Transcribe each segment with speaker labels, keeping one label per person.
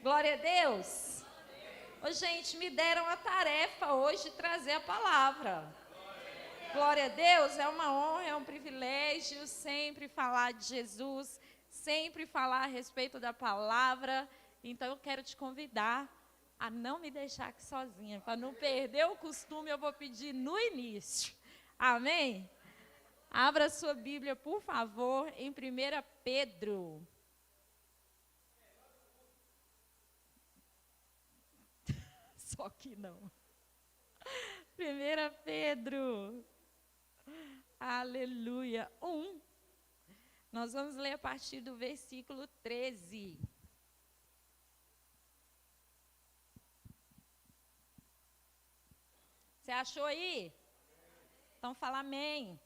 Speaker 1: Glória a Deus. Ô, gente, me deram a tarefa hoje de trazer a palavra. Glória a Deus, é uma honra, é um privilégio sempre falar de Jesus, sempre falar a respeito da palavra. Então eu quero te convidar a não me deixar aqui sozinha, para não perder o costume, eu vou pedir no início. Amém? Abra sua Bíblia, por favor, em 1 Pedro. Só que não. 1 Pedro. Aleluia. 1. Nós vamos ler a partir do versículo 13. Você achou aí? Então fala amém.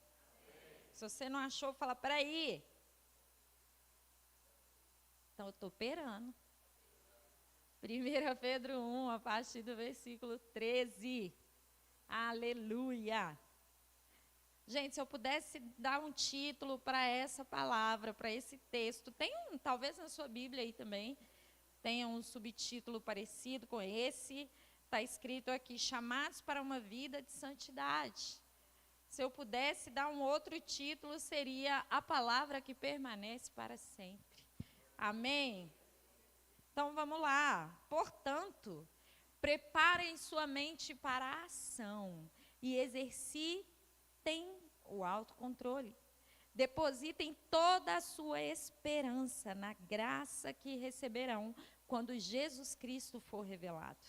Speaker 1: Se você não achou, fala peraí. Então eu estou esperando. 1 Pedro 1, a partir do versículo 13. Aleluia. Gente, se eu pudesse dar um título para essa palavra, para esse texto, talvez na sua Bíblia aí também, tenha um subtítulo parecido com esse. Está escrito aqui, chamados para uma vida de santidade. Se eu pudesse dar um outro título, seria a palavra que permanece para sempre. Amém? Então vamos lá. Portanto, preparem sua mente para a ação e exercitem o autocontrole. Depositem toda a sua esperança na graça que receberão quando Jesus Cristo for revelado.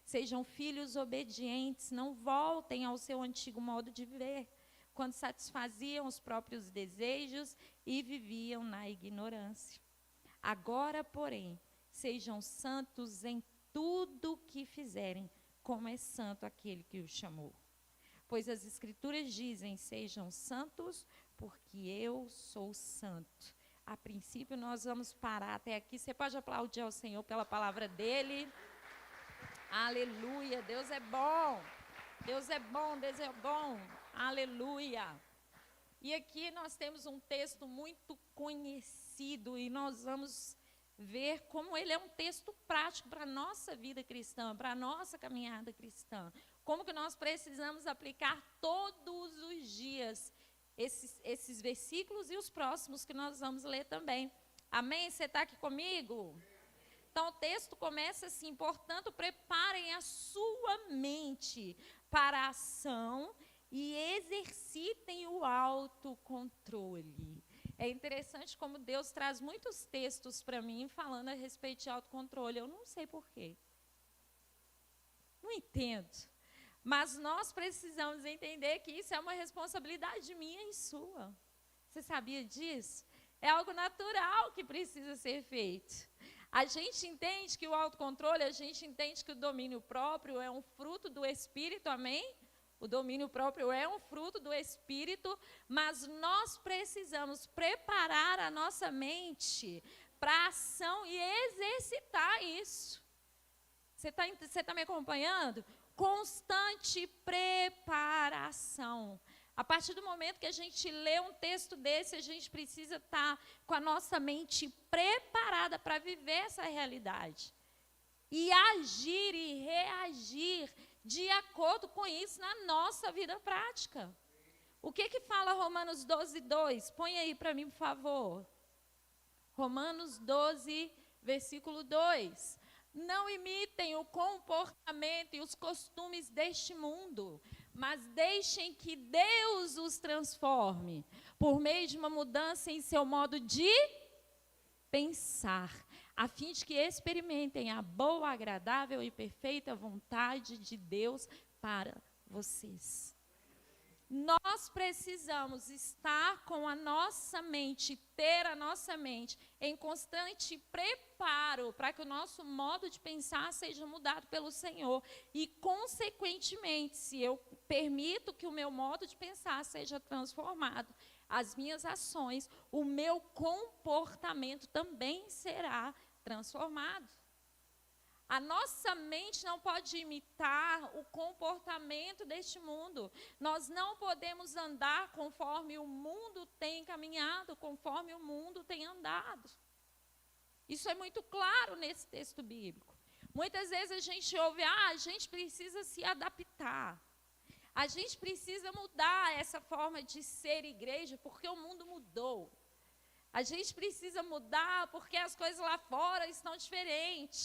Speaker 1: Sejam filhos obedientes, não voltem ao seu antigo modo de viver, quando satisfaziam os próprios desejos e viviam na ignorância. Agora, porém, sejam santos em tudo o que fizerem, como é santo aquele que os chamou. Pois as Escrituras dizem, sejam santos, porque eu sou santo. A princípio, nós vamos parar até aqui. Você pode aplaudir ao Senhor pela palavra dele. Aleluia, Deus é bom. Deus é bom, Deus é bom. Aleluia. E aqui nós temos um texto muito conhecido e nós vamos ver como ele é um texto prático para a nossa vida cristã, para a nossa caminhada cristã. Como que nós precisamos aplicar todos os dias esses versículos e os próximos que nós vamos ler também. Amém? Você está aqui comigo? Então o texto começa assim, portanto, preparem a sua mente para a ação e exercitem o autocontrole. É interessante como Deus traz muitos textos para mim falando a respeito de autocontrole. Eu não sei porquê. Não entendo. Mas nós precisamos entender que isso é uma responsabilidade minha e sua. Você sabia disso? É algo natural que precisa ser feito. A gente entende que o autocontrole, a gente entende que o domínio próprio é um fruto do Espírito, amém? O domínio próprio é um fruto do Espírito, mas nós precisamos preparar a nossa mente para a ação e exercitar isso. Você tá me acompanhando? Constante preparação. A partir do momento que a gente lê um texto desse, a gente precisa estar com a nossa mente preparada para viver essa realidade. E agir e reagir de acordo com isso na nossa vida prática. O que fala Romanos 12, 2? Põe aí para mim, por favor. Romanos 12, versículo 2. Não imitem o comportamento e os costumes deste mundo, mas deixem que Deus os transforme por meio de uma mudança em seu modo de pensar, a fim de que experimentem a boa, agradável e perfeita vontade de Deus para vocês. Nós precisamos estar com a nossa mente, ter a nossa mente em constante preparo para que o nosso modo de pensar seja mudado pelo Senhor. E, consequentemente, se eu permito que o meu modo de pensar seja transformado, as minhas ações, o meu comportamento também será transformado. A nossa mente não pode imitar o comportamento deste mundo. Nós não podemos andar conforme o mundo tem caminhado, conforme o mundo tem andado. Isso é muito claro nesse texto bíblico. Muitas vezes a gente ouve, a gente precisa se adaptar. A gente precisa mudar essa forma de ser igreja, porque o mundo mudou. A gente precisa mudar porque as coisas lá fora estão diferentes.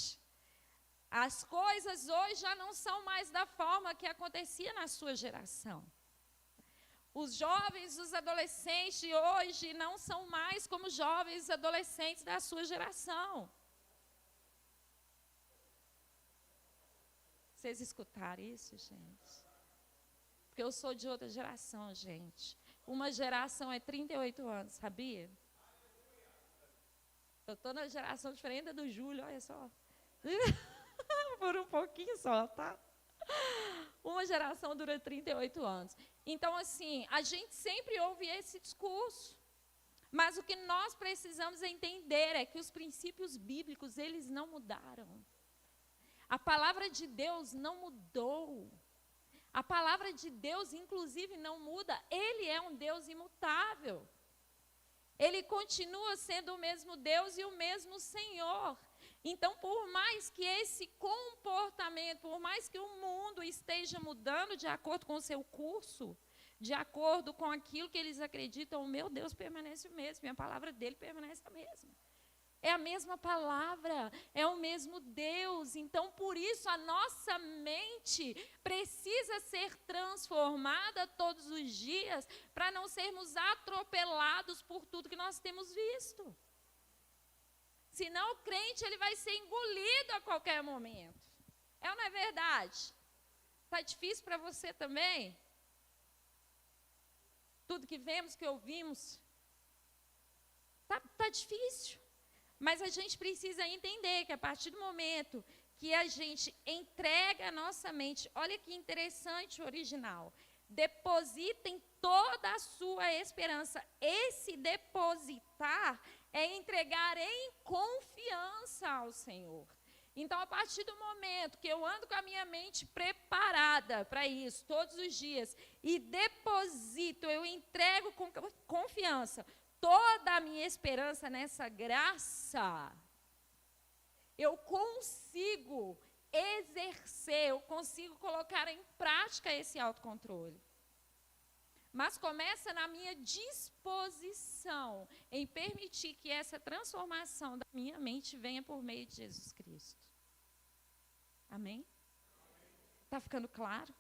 Speaker 1: As coisas hoje já não são mais da forma que acontecia na sua geração. Os jovens, os adolescentes de hoje não são mais como os jovens adolescentes da sua geração. Vocês escutaram isso, gente? Porque eu sou de outra geração, gente. Uma geração é 38 anos, sabia? Eu estou na geração diferente da do Júlio, olha só. Por um pouquinho só, tá? Uma geração dura 38 anos. Então, assim, a gente sempre ouve esse discurso. Mas o que nós precisamos entender é que os princípios bíblicos, eles não mudaram. A palavra de Deus não mudou. A palavra de Deus, inclusive, não muda. Ele é um Deus imutável. Ele continua sendo o mesmo Deus e o mesmo Senhor. Então, por mais que esse comportamento, por mais que o mundo esteja mudando de acordo com o seu curso, de acordo com aquilo que eles acreditam, o meu Deus permanece o mesmo, e a palavra dele permanece a mesma. É a mesma palavra, é o mesmo Deus. Então, por isso, a nossa mente precisa ser transformada todos os dias para não sermos atropelados por tudo que nós temos visto. Senão, o crente ele vai ser engolido a qualquer momento. É ou não é verdade? Está difícil para você também? Tudo que vemos, que ouvimos, tá difícil. Mas a gente precisa entender que a partir do momento que a gente entrega a nossa mente, olha que interessante o original, depositem toda a sua esperança. Esse depositar é entregar em confiança ao Senhor. Então, a partir do momento que eu ando com a minha mente preparada para isso, todos os dias, e deposito, eu entrego com confiança toda a minha esperança nessa graça, eu consigo exercer, eu consigo colocar em prática esse autocontrole. Mas começa na minha disposição em permitir que essa transformação da minha mente venha por meio de Jesus Cristo. Amém? Está ficando claro?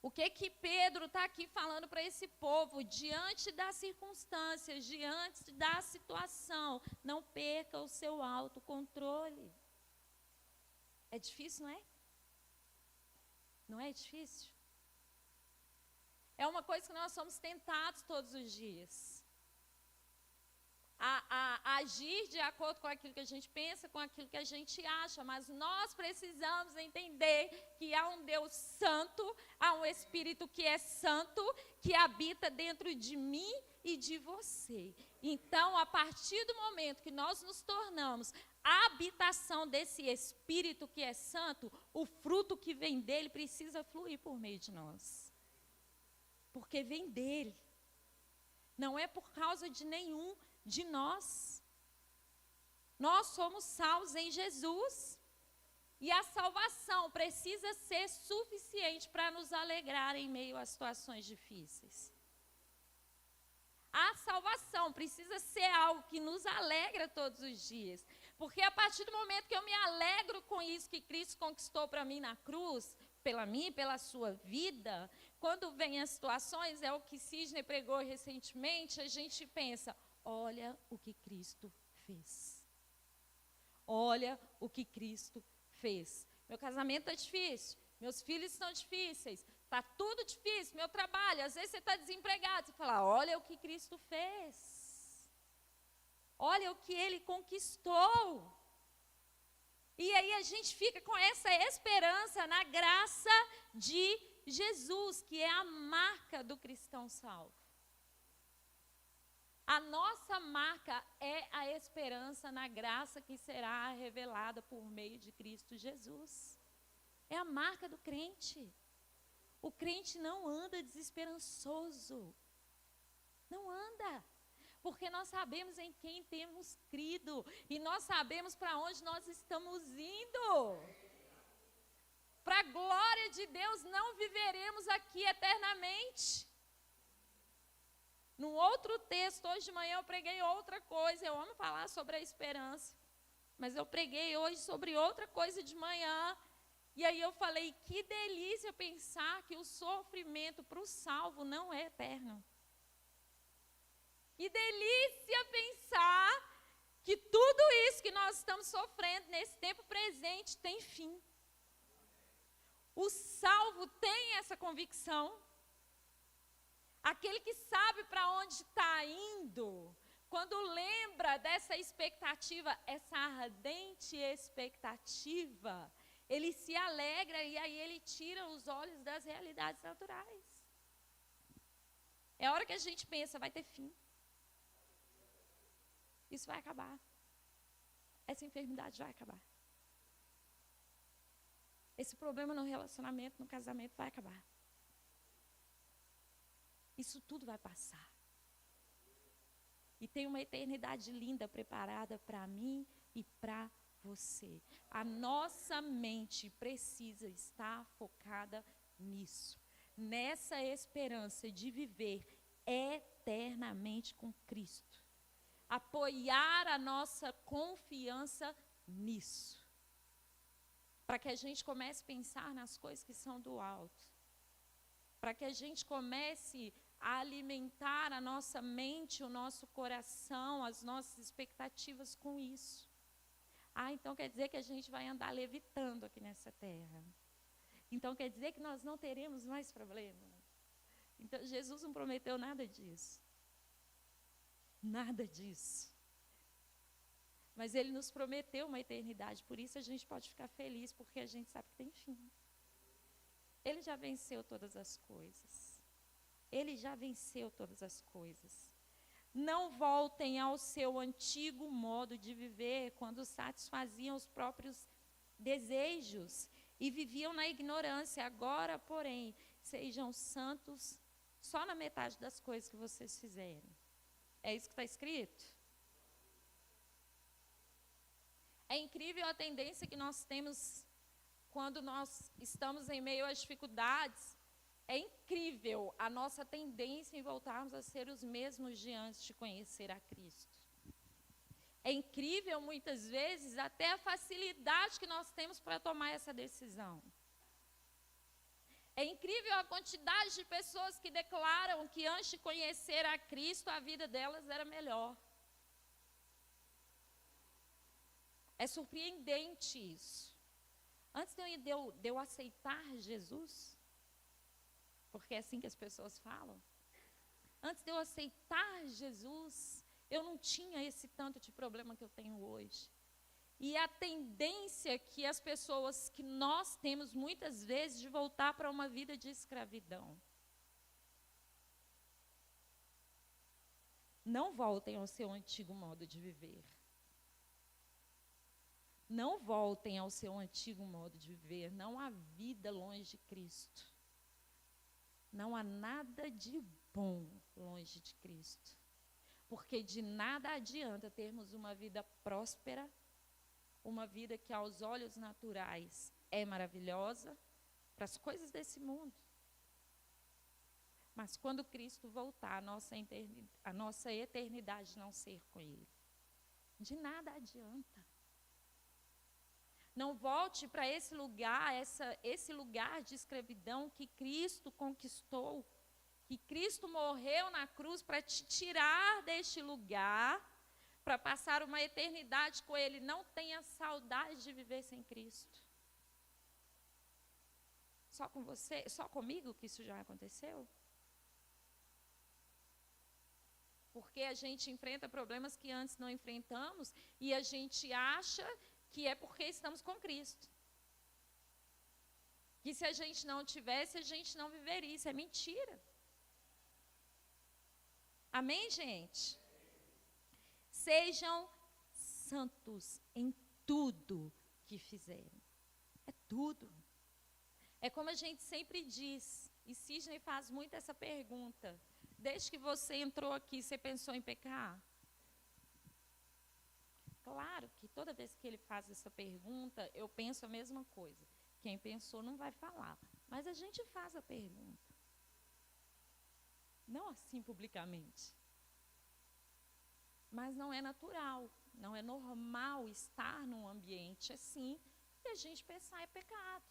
Speaker 1: O que Pedro está aqui falando para esse povo? Diante das circunstâncias, diante da situação, não perca o seu autocontrole. É difícil, não é? Não é difícil? É uma coisa que nós somos tentados todos os dias. A agir de acordo com aquilo que a gente pensa, com aquilo que a gente acha, mas nós precisamos entender que há um Deus santo, há um Espírito que é santo, que habita dentro de mim e de você. Então, a partir do momento que nós nos tornamos a habitação desse Espírito que é santo, o fruto que vem dele precisa fluir por meio de nós. Porque vem dele. Não é por causa de nenhum de nós. Nós somos salvos em Jesus. E a salvação precisa ser suficiente para nos alegrar em meio a situações difíceis. A salvação precisa ser algo que nos alegra todos os dias. Porque a partir do momento que eu me alegro com isso que Cristo conquistou para mim na cruz, pela minha e pela sua vida, quando vem as situações, é o que Sidney pregou recentemente, a gente pensa, olha o que Cristo fez. Olha o que Cristo fez. Meu casamento está difícil, meus filhos estão difíceis, está tudo difícil, meu trabalho, às vezes você está desempregado, você fala, olha o que Cristo fez. Olha o que Ele conquistou. E aí a gente fica com essa esperança na graça de Jesus, que é a marca do cristão salvo. A nossa marca é a esperança na graça que será revelada por meio de Cristo Jesus. É a marca do crente. O crente não anda desesperançoso. Não anda. Porque nós sabemos em quem temos crido. E nós sabemos para onde nós estamos indo. Para a glória de Deus, não viveremos aqui eternamente. Num outro texto, hoje de manhã eu preguei outra coisa. Eu amo falar sobre a esperança. Mas eu preguei hoje sobre outra coisa de manhã. E aí eu falei, que delícia pensar que o sofrimento para o salvo não é eterno. Que delícia pensar que tudo isso que nós estamos sofrendo nesse tempo presente tem fim. O salvo tem essa convicção. Aquele que sabe para onde está indo, quando lembra dessa expectativa, essa ardente expectativa, ele se alegra e aí ele tira os olhos das realidades naturais. É a hora que a gente pensa, vai ter fim. Isso vai acabar. Essa enfermidade vai acabar. Esse problema no relacionamento, no casamento vai acabar. Isso tudo vai passar. E tem uma eternidade linda preparada para mim e para você. A nossa mente precisa estar focada nisso. Nessa esperança de viver eternamente com Cristo. Apoiar a nossa confiança nisso. Para que a gente comece a pensar nas coisas que são do alto. Para que a gente comece a alimentar a nossa mente, o nosso coração, as nossas expectativas com isso. Então quer dizer que a gente vai andar levitando aqui nessa terra. Então quer dizer que nós não teremos mais problemas. Então Jesus não prometeu nada disso. Nada disso. Mas Ele nos prometeu uma eternidade, por isso a gente pode ficar feliz, porque a gente sabe que tem fim. Ele já venceu todas as coisas. Ele já venceu todas as coisas. Não voltem ao seu antigo modo de viver, quando satisfaziam os próprios desejos e viviam na ignorância. Agora, porém, sejam santos só na metade das coisas que vocês fizerem. É isso que está escrito? É incrível a tendência que nós temos quando nós estamos em meio às dificuldades. É incrível a nossa tendência em voltarmos a ser os mesmos de antes de conhecer a Cristo. É incrível, muitas vezes, até a facilidade que nós temos para tomar essa decisão. É incrível a quantidade de pessoas que declaram que antes de conhecer a Cristo, a vida delas era melhor. É surpreendente isso. Antes de eu aceitar Jesus, porque é assim que as pessoas falam. Antes de eu aceitar Jesus, eu não tinha esse tanto de problema que eu tenho hoje. E a tendência que as pessoas, que nós temos muitas vezes, de voltar para uma vida de escravidão. Não voltem ao seu antigo modo de viver. Não voltem ao seu antigo modo de viver. Não há vida longe de Cristo. Não há nada de bom longe de Cristo. Porque de nada adianta termos uma vida próspera, uma vida que aos olhos naturais é maravilhosa, para as coisas desse mundo. Mas quando Cristo voltar, a nossa eternidade não ser com Ele. De nada adianta. Não volte para esse lugar, esse lugar de escravidão que Cristo conquistou, que Cristo morreu na cruz para te tirar deste lugar, para passar uma eternidade com Ele. Não tenha saudade de viver sem Cristo. Só com você, só comigo que isso já aconteceu? Porque a gente enfrenta problemas que antes não enfrentamos e a gente acha que é porque estamos com Cristo. Que se a gente não tivesse, a gente não viveria. Isso é mentira. Amém, gente? Sejam santos em tudo que fizerem. É tudo. É como a gente sempre diz, e Sidney faz muito essa pergunta. Desde que você entrou aqui, você pensou em pecar? Claro que toda vez que ele faz essa pergunta, eu penso a mesma coisa. Quem pensou não vai falar. Mas a gente faz a pergunta. Não assim publicamente. Mas não é natural, não é normal estar num ambiente assim e a gente pensar é pecado.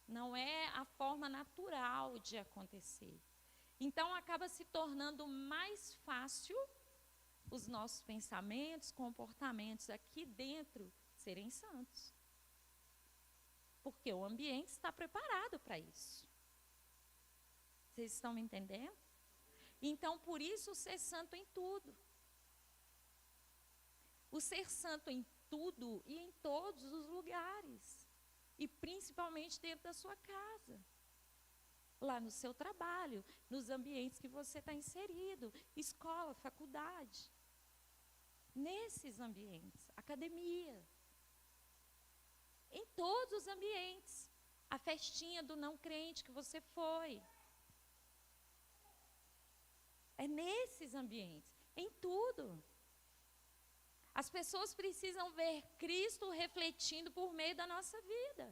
Speaker 1: Não é a forma natural de acontecer. Então acaba se tornando mais fácil os nossos pensamentos, comportamentos aqui dentro serem santos. Porque o ambiente está preparado para isso. Vocês estão me entendendo? Então, por isso, ser santo em tudo. O ser santo em tudo e em todos os lugares. E principalmente dentro da sua casa. Lá no seu trabalho, nos ambientes que você está inserido. Escola, faculdade. Nesses ambientes. Academia. Em todos os ambientes. A festinha do não crente que você foi. É nesses ambientes. Em tudo. As pessoas precisam ver Cristo refletindo por meio da nossa vida.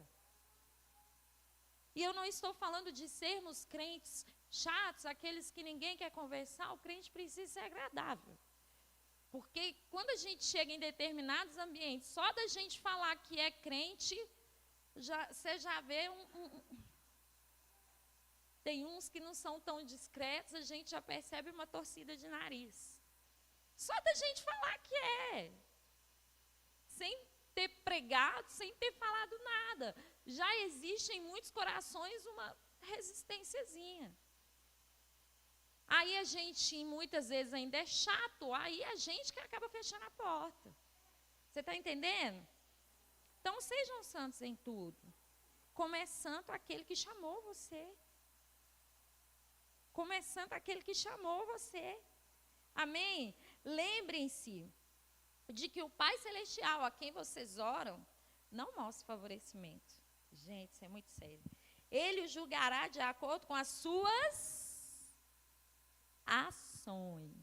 Speaker 1: E eu não estou falando de sermos crentes chatos, aqueles que ninguém quer conversar. O crente precisa ser agradável. Porque quando a gente chega em determinados ambientes, só da gente falar que é crente, você já vê Tem uns que não são tão discretos, a gente já percebe uma torcida de nariz. Só da gente falar que é. Sem ter pregado, sem ter falado nada. Já existe em muitos corações uma resistênciazinha. Aí a gente, muitas vezes, ainda é chato, aí a gente que acaba fechando a porta. Você está entendendo? Então, sejam santos em tudo. Como é santo aquele que chamou você. Como é santo aquele que chamou você. Amém? Lembrem-se de que o Pai Celestial, a quem vocês oram, não mostra favorecimento. Gente, isso é muito sério. Ele o julgará de acordo com as suas ações.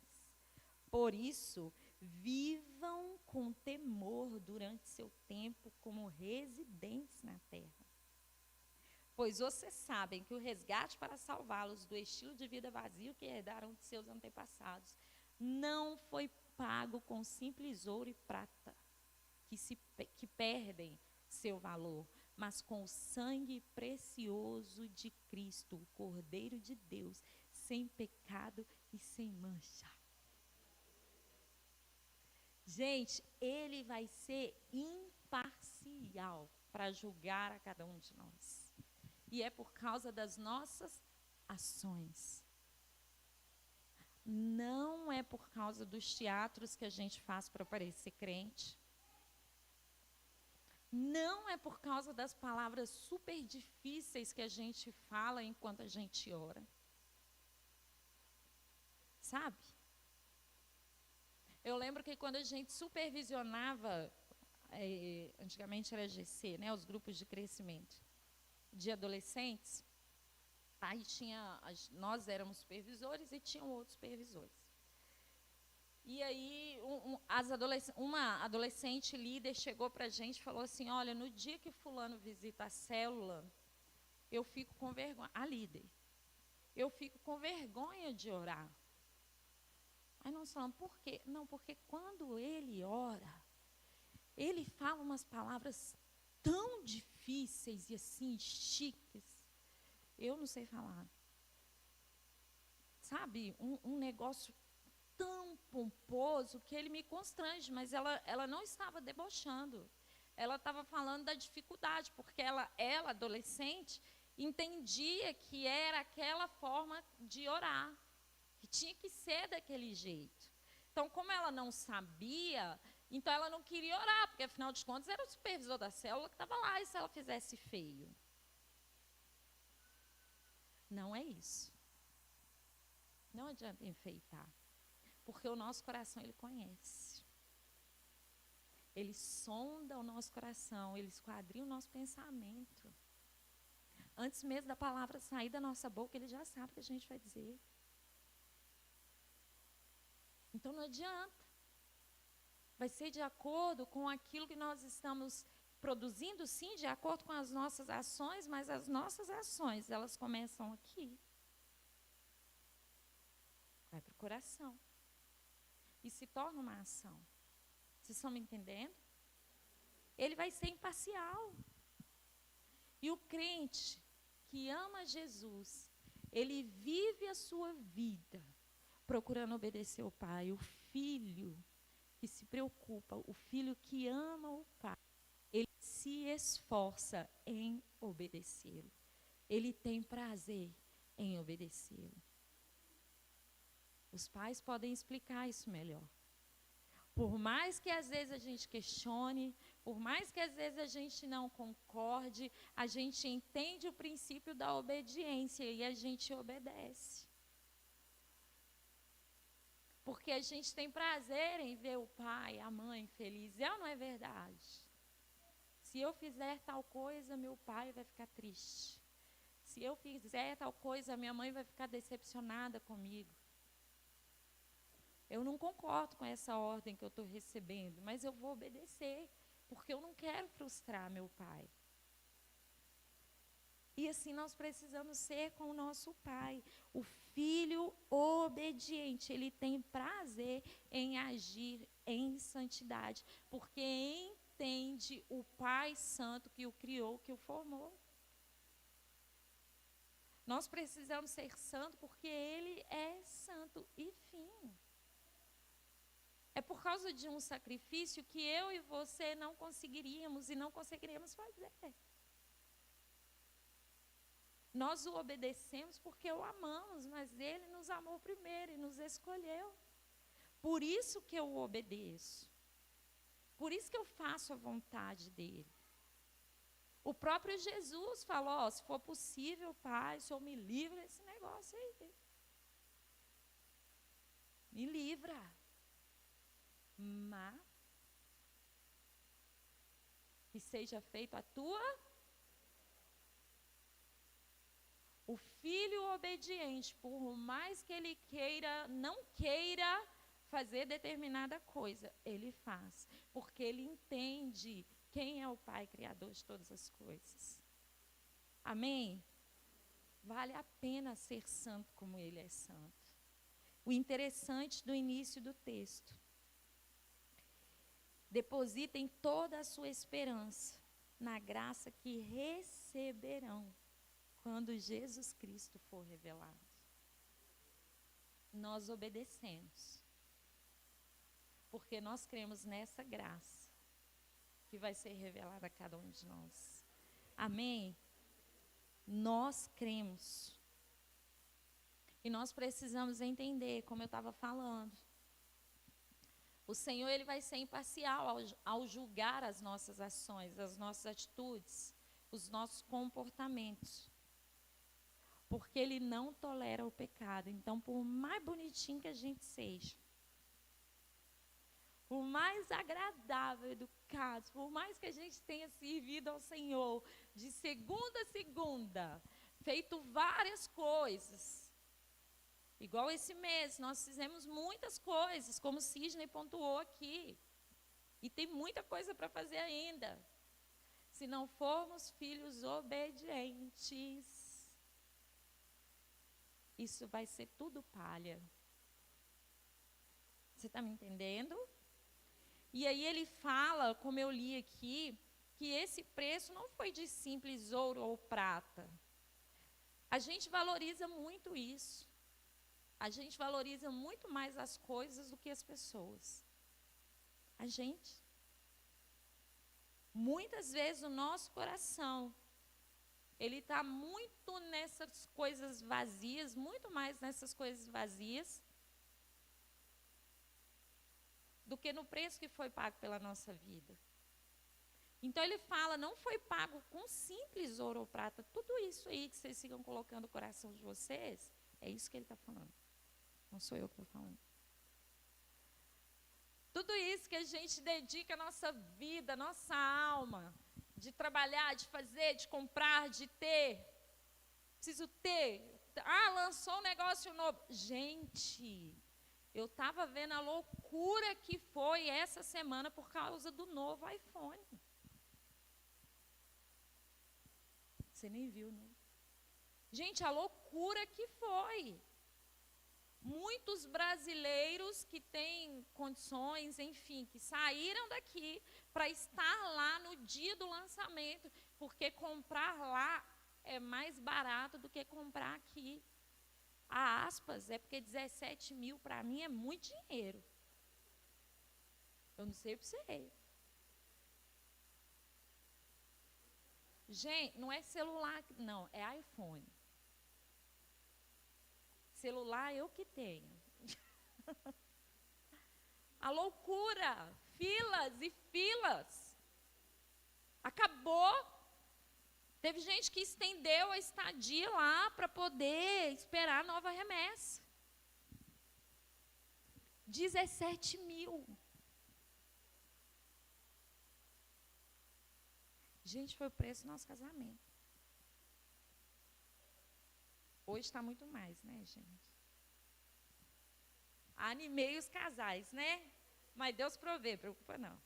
Speaker 1: Por isso, vivam com temor durante seu tempo como residentes na terra. Pois vocês sabem que o resgate para salvá-los do estilo de vida vazio que herdaram de seus antepassados não foi pago com simples ouro e prata, que perdem seu valor, mas com o sangue precioso de Cristo, o Cordeiro de Deus, sem pecado e sem mancha. Gente, ele vai ser imparcial para julgar a cada um de nós. E é por causa das nossas ações. Não é por causa dos teatros que a gente faz para parecer crente. Não é por causa das palavras super difíceis que a gente fala enquanto a gente ora. Sabe? Eu lembro que quando a gente supervisionava, antigamente era GC, né, os grupos de crescimento de adolescentes, aí nós éramos supervisores e tinham outros supervisores. E aí uma adolescente líder chegou para a gente e falou assim, olha, no dia que fulano visita a célula, eu fico com vergonha, a líder, eu fico com vergonha de orar. Aí nós falamos, por quê? Não, porque quando ele ora, ele fala umas palavras tão difíceis e assim, chiques. Eu não sei falar. Sabe, um negócio tão pomposo que ele me constrange, mas ela não estava debochando. Ela estava falando da dificuldade, porque ela adolescente, entendia que era aquela forma de orar, que tinha que ser daquele jeito. Então, como ela não sabia, então ela não queria orar, porque afinal de contas era o supervisor da célula que estava lá, e se ela fizesse feio? Não é isso. Não adianta enfeitar, porque o nosso coração ele conhece. Ele sonda o nosso coração, ele esquadrinha o nosso pensamento. Antes mesmo da palavra sair da nossa boca, ele já sabe o que a gente vai dizer. Então não adianta. Vai ser de acordo com aquilo que nós estamos produzindo, sim, de acordo com as nossas ações, mas as nossas ações, elas começam aqui. Vai para o coração. E se torna uma ação. Vocês estão me entendendo? Ele vai ser imparcial. E o crente que ama Jesus, ele vive a sua vida procurando obedecer o Pai. O filho que se preocupa, o filho que ama o Pai, ele se esforça em obedecê-lo. Ele tem prazer em obedecê-lo. Os pais podem explicar isso melhor. Por mais que às vezes a gente questione, por mais que às vezes a gente não concorde, a gente entende o princípio da obediência e a gente obedece. Porque a gente tem prazer em ver o pai, a mãe felizes. É ou não é verdade? Se eu fizer tal coisa, meu pai vai ficar triste. Se eu fizer tal coisa, minha mãe vai ficar decepcionada comigo. Eu não concordo com essa ordem que eu estou recebendo, mas eu vou obedecer, porque eu não quero frustrar meu pai. E assim nós precisamos ser com o nosso pai. O filho obediente, ele tem prazer em agir em santidade, porque entende o Pai Santo que o criou, que o formou. Nós precisamos ser santos porque ele é santo e fim. É por causa de um sacrifício que eu e você não conseguiríamos e não conseguiríamos fazer. Nós o obedecemos porque o amamos, mas ele nos amou primeiro e nos escolheu. Por isso que eu o obedeço. Por isso que eu faço a vontade dele. O próprio Jesus falou, se for possível, Pai, o Senhor me livra desse negócio aí. Me livra. Mas que seja feito a tua. O filho obediente, por mais que ele não queira fazer determinada coisa, ele faz, porque ele entende quem é o Pai Criador de todas as coisas. Amém? Vale a pena ser santo como ele é santo. O interessante do início do texto: depositem toda a sua esperança na graça que receberão quando Jesus Cristo for revelado. Nós obedecemos, porque nós cremos nessa graça que vai ser revelada a cada um de nós. Amém? Nós cremos. E nós precisamos entender, como eu estava falando, o Senhor, ele vai ser imparcial ao julgar as nossas ações, as nossas atitudes, os nossos comportamentos. Porque ele não tolera o pecado. Então, por mais bonitinho que a gente seja, por mais agradável, educado, por mais que a gente tenha servido ao Senhor de segunda a segunda, feito várias coisas, igual esse mês, nós fizemos muitas coisas, como o Cisne pontuou aqui, e tem muita coisa para fazer ainda. Se não formos filhos obedientes, isso vai ser tudo palha. Você está me entendendo? E aí ele fala, como eu li aqui, que esse preço não foi de simples ouro ou prata. A gente valoriza muito isso. A gente valoriza muito mais as coisas do que as pessoas. A gente. Muitas vezes o nosso coração, ele está muito nessas coisas vazias, muito mais nessas coisas vazias, do que no preço que foi pago pela nossa vida. Então ele fala, não foi pago com simples ouro ou prata. Tudo isso aí que vocês ficam colocando no coração de vocês, é isso que ele está falando. Não sou eu que estou falando. Tudo isso que a gente dedica a nossa vida, a nossa alma, de trabalhar, de fazer, de comprar, de ter. Preciso ter. Lançou um negócio novo. Gente, Eu estava vendo a loucura que foi essa semana por causa do novo iPhone. Você nem viu, né? Gente, a loucura que foi. Muitos brasileiros que têm condições, enfim, que saíram daqui para estar lá no dia do lançamento, porque comprar lá é mais barato do que comprar aqui. A aspas, é porque 17 mil para mim é muito dinheiro. Eu não sei para você. Gente, não é celular, não, é iPhone. Celular eu que tenho. A loucura, filas e filas. Acabou. Teve gente que estendeu a estadia lá para poder esperar a nova remessa. 17 mil. Gente, foi o preço do nosso casamento. Hoje está muito mais, né, gente? Animei os casais, né? Mas Deus provê, preocupa não.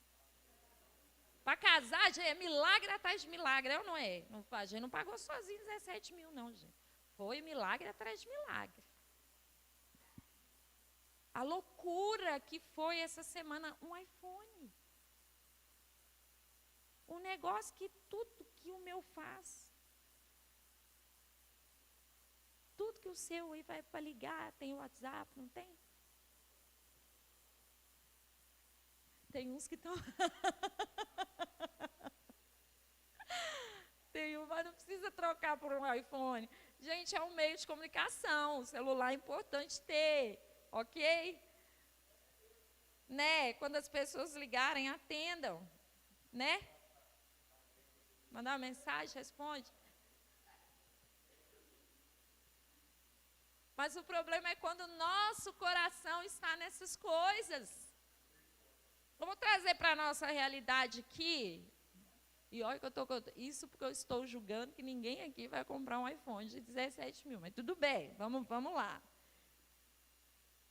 Speaker 1: Para casar, gente, é milagre atrás de milagre, é ou não é? Não, a gente não pagou sozinho 17 mil, não, gente. Foi milagre atrás de milagre. A loucura que foi essa semana, um iPhone. Um negócio que tudo que o meu faz. Tudo que o seu aí vai para ligar, tem o WhatsApp, não tem? Tem uns que estão... Tem um, mas não precisa trocar por um iPhone. Gente, é um meio de comunicação, o celular é importante ter, ok? Né? Quando as pessoas ligarem, atendam, né? Mandar uma mensagem, responde. Mas o problema é quando o nosso coração está nessas coisas. Vamos trazer para a nossa realidade aqui. E olha que eu estou contando isso porque eu estou julgando que ninguém aqui vai comprar um iPhone de 17 mil. Mas tudo bem, vamos lá.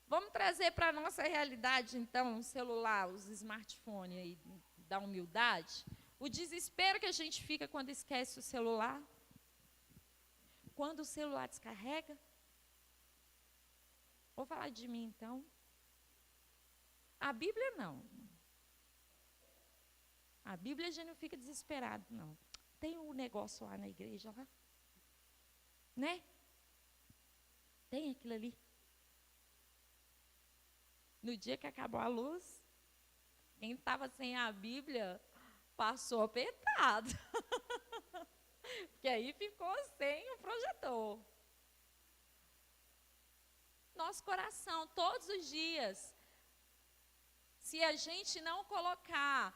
Speaker 1: Vamos trazer para a nossa realidade, então, o celular, os smartphones aí da humildade. O desespero que a gente fica quando esquece o celular. Quando o celular descarrega. Vou falar de mim, então. A Bíblia, não. A Bíblia a gente não fica desesperado, não. Tem um negócio lá na igreja, lá. Né? Tem aquilo ali. No dia que acabou a luz, quem estava sem a Bíblia passou apertado. Porque aí ficou sem o projetor. Nosso coração, todos os dias. Se a gente não colocar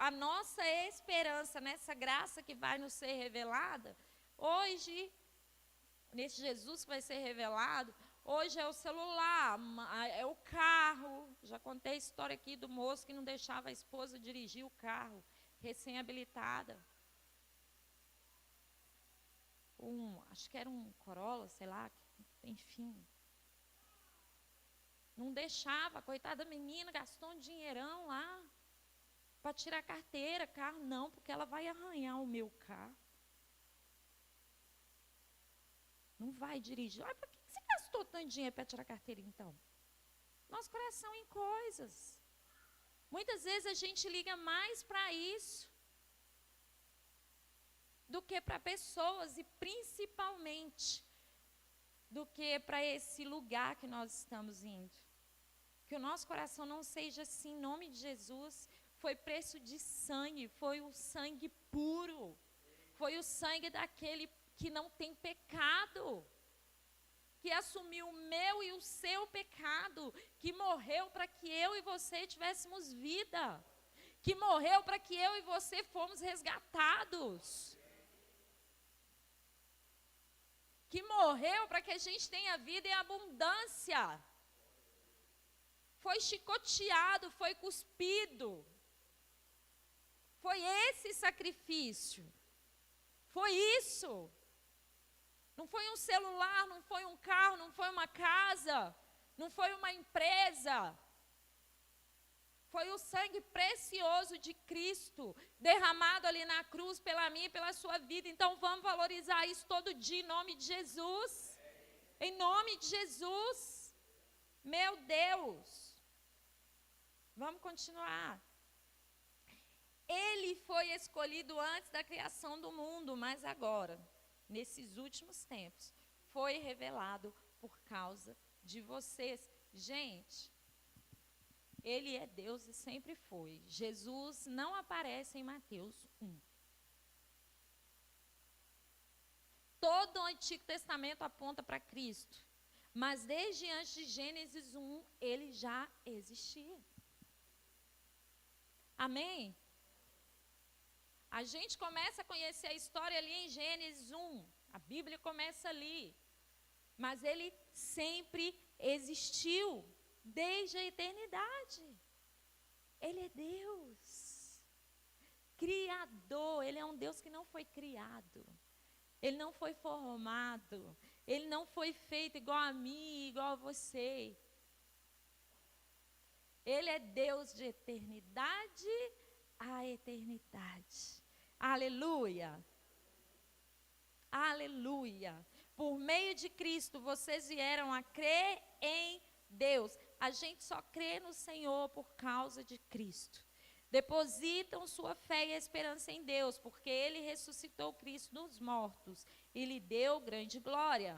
Speaker 1: a nossa esperança nessa graça que vai nos ser revelada, hoje, nesse Jesus que vai ser revelado, hoje é o celular, é o carro. Já contei a história aqui do moço que não deixava a esposa dirigir o carro, recém-habilitada. Acho que era um Corolla, sei lá, enfim. Não deixava, a coitada menina gastou um dinheirão lá para tirar a carteira, carro não, porque ela vai arranhar o meu carro. Não vai dirigir. Olha, por que você gastou tanto dinheiro para tirar a carteira então? Nosso coração em coisas. Muitas vezes a gente liga mais para isso do que para pessoas e principalmente do que para esse lugar que nós estamos indo. Que o nosso coração não seja assim, em nome de Jesus. Foi preço de sangue, foi o sangue puro. Foi o sangue daquele que não tem pecado. Que assumiu o meu e o seu pecado. Que morreu para que eu e você tivéssemos vida. Que morreu para que eu e você fomos resgatados. Que morreu para que a gente tenha vida em abundância. Foi chicoteado, foi cuspido. Foi esse sacrifício. Foi isso. Não foi um celular, não foi um carro, não foi uma casa. não foi uma empresa. Foi o sangue precioso de Cristo, derramado ali na cruz pela minha e pela sua vida. Então, vamos valorizar isso todo dia, em nome de Jesus. Em nome de Jesus. Meu Deus. Vamos continuar. Ele foi escolhido antes da criação do mundo, mas agora, nesses últimos tempos, foi revelado por causa de vocês. Gente, Ele é Deus e sempre foi. Jesus não aparece em Mateus 1. Todo o Antigo Testamento aponta para Cristo. Mas desde antes de Gênesis 1, Ele já existia. Amém? A gente começa a conhecer a história ali em Gênesis 1. A Bíblia começa ali. Mas Ele sempre existiu. Desde a eternidade. Ele é Deus. Criador. Ele é um Deus que não foi criado. Ele não foi formado. Ele não foi feito igual a mim, igual a você. Ele é Deus de eternidade a eternidade. Aleluia. Aleluia. Por meio de Cristo, vocês vieram a crer em Deus. A gente só crê no Senhor por causa de Cristo. Depositam sua fé e esperança em Deus, porque Ele ressuscitou Cristo dos mortos e lhe deu grande glória.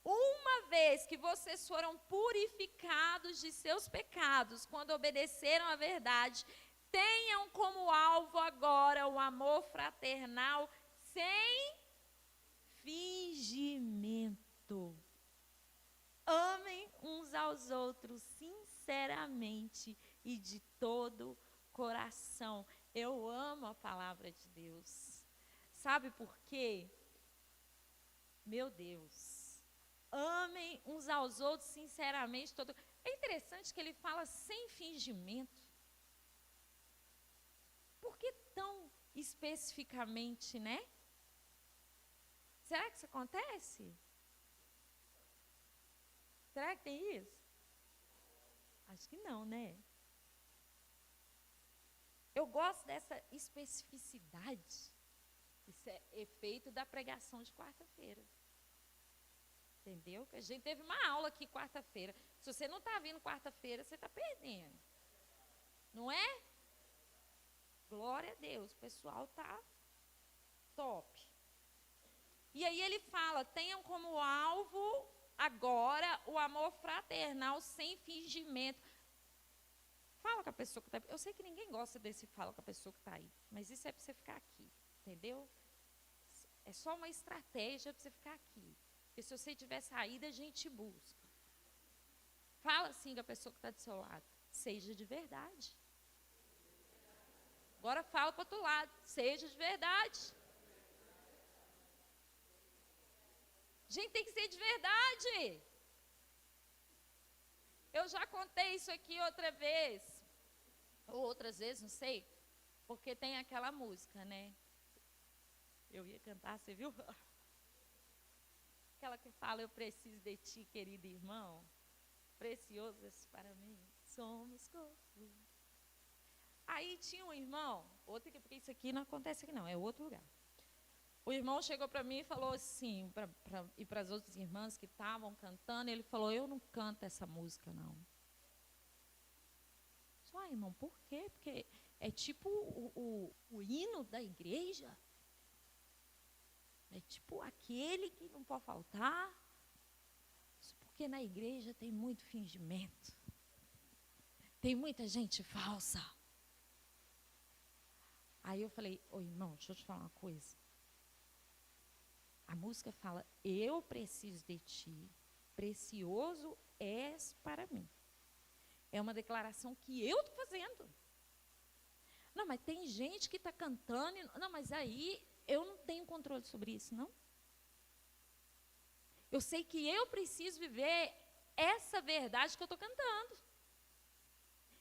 Speaker 1: Uma vez que vocês foram purificados de seus pecados, quando obedeceram à verdade, tenham como alvo agora o amor fraternal sem fingimento. Amem uns aos outros sinceramente e de todo coração. Eu amo a palavra de Deus. Sabe por quê? Meu Deus. Amem uns aos outros sinceramente. É interessante que ele fala sem fingimento. Por que tão especificamente, né? Será que isso acontece? Será que tem isso? Acho que não, né? Eu gosto dessa especificidade. Isso é efeito da pregação de quarta-feira. Entendeu? A gente teve uma aula aqui quarta-feira. Se você não está vindo quarta-feira, você está perdendo. Não é? Glória a Deus. O pessoal está top. E aí ele fala, tenham como alvo agora o amor fraternal sem fingimento. Fala com a pessoa que está aí. Eu sei que ninguém gosta desse fala com a pessoa que está aí. Mas isso é para você ficar aqui. Entendeu? É só uma estratégia para você ficar aqui. Porque se você tiver saída, a gente busca. Fala assim com a pessoa que está do seu lado. Seja de verdade. Agora fala para o outro lado. Seja de verdade. Gente, tem que ser de verdade. Eu já contei isso aqui outra vez. Ou outras vezes, não sei. Porque tem aquela música, né? Eu ia cantar, você viu? Aquela que fala, eu preciso de ti, querido irmão. Precioso és para mim. Somos corpo. Aí tinha um irmão, outro que, porque isso aqui não acontece aqui não, é outro lugar. O irmão chegou para mim e falou assim, e para as outras irmãs que estavam cantando, ele falou, eu não canto essa música não. Só, irmão, por quê? Porque é tipo o hino da igreja. É tipo aquele que não pode faltar. Porque na igreja tem muito fingimento. Tem muita gente falsa. Aí eu falei, ô irmão, deixa eu te falar uma coisa. A música fala, eu preciso de ti, precioso és para mim. É uma declaração que eu estou fazendo. Não, mas tem gente que está cantando. Não, mas aí eu não tenho controle sobre isso, não. Eu sei que eu preciso viver essa verdade que eu estou cantando.